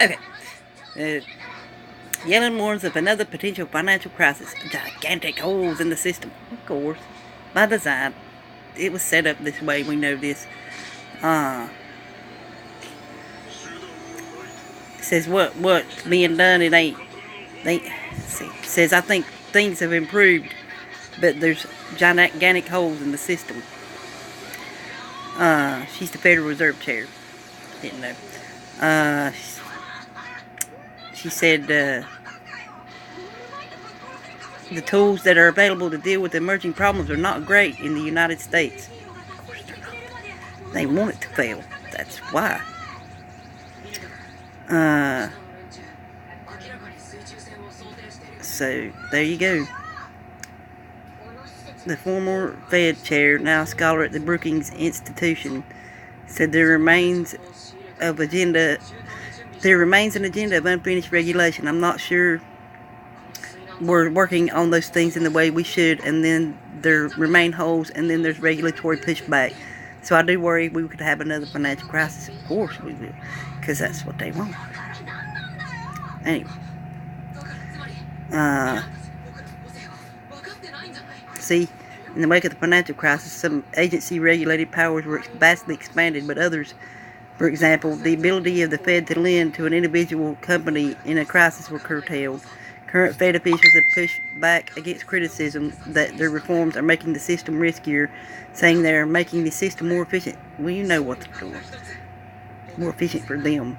Okay. Uh, Yellen warns of another potential financial crisis. Gigantic holes in the system. Of course. By design. It was set up this way. We know this. Says what's being done. It ain't. They says I think things have improved, but there's gigantic holes in the system. She's the Federal Reserve Chair. Didn't know. Uh, she said the tools that are available to deal with emerging problems are not great in the United States. Of course they're not. They want it to fail. That's why. So there you go. The former Fed chair, now a scholar at the Brookings Institution, said there remains an agenda of unfinished regulation. I'm not sure we're working on those things in the way we should, and then there remain holes, and then there's regulatory pushback. So I do worry we could have another financial crisis. Of course we will, because that's what they want. Anyway. See, in the wake of the financial crisis, some agency-regulated powers were vastly expanded, but others, for example, the ability of the Fed to lend to an individual company in a crisis were curtailed. Current Fed officials have pushed back against criticism that their reforms are making the system riskier, saying they're making the system more efficient. Well, you know what they're doing. More efficient for them.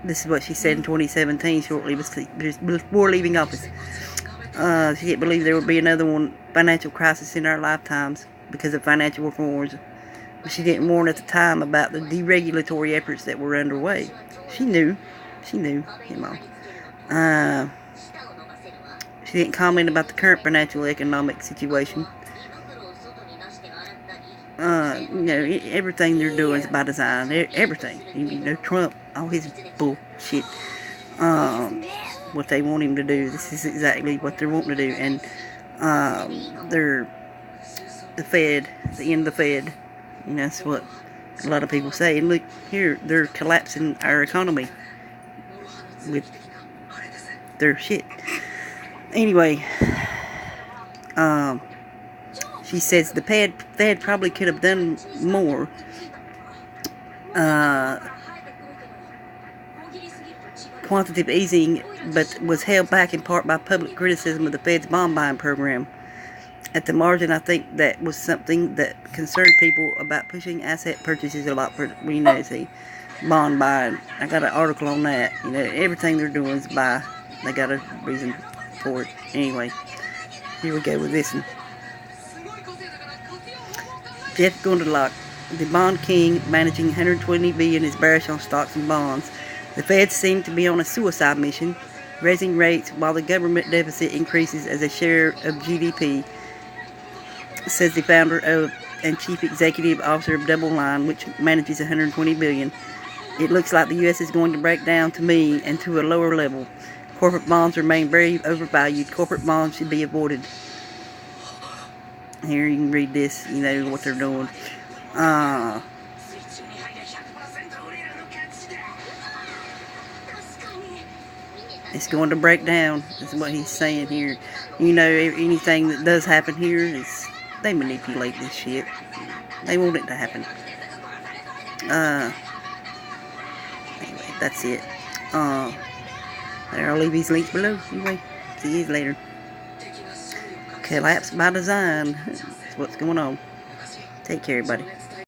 This is what she said in 2017, shortly before leaving office. She didn't believe there would be another financial crisis in our lifetimes because of financial reforms. But she didn't warn at the time about the deregulatory efforts that were underway. She knew. She didn't comment about the current financial economic situation. Everything they're doing is by design. Everything. Trump, all his bullshit. What they want him to do. This is exactly what they're wanting to do. And they're the Fed, the end of the Fed. That's what a lot of people say. And look here, they're collapsing our economy with their shit. Anyway, she says the Fed probably could have done more. Quantitative easing, but was held back in part by public criticism of the Fed's bond buying program. At the margin, I think that was something that concerned people about pushing asset purchases a lot for, see, bond buying. I got an article on that. Everything they're doing is buy. They got a reason for it. Anyway, here we go with this one. Jeff Gundlach, the bond king managing $120 billion, is bearish on stocks and bonds. The Fed seem to be on a suicide mission, raising rates while the government deficit increases as a share of GDP, says the founder and chief executive officer of DoubleLine, which manages $120 billion. It looks like the U.S. is going to break down to me and to a lower level. Corporate bonds remain very overvalued. Corporate bonds should be avoided. Here you can read this, what they're doing. It's going to break down, is what he's saying here. Anything that does happen here is, they manipulate this shit. They want it to happen. Anyway, that's it. I'll leave these links below. Anyway, see you later. Collapse by design. That's what's going on. Take care, everybody.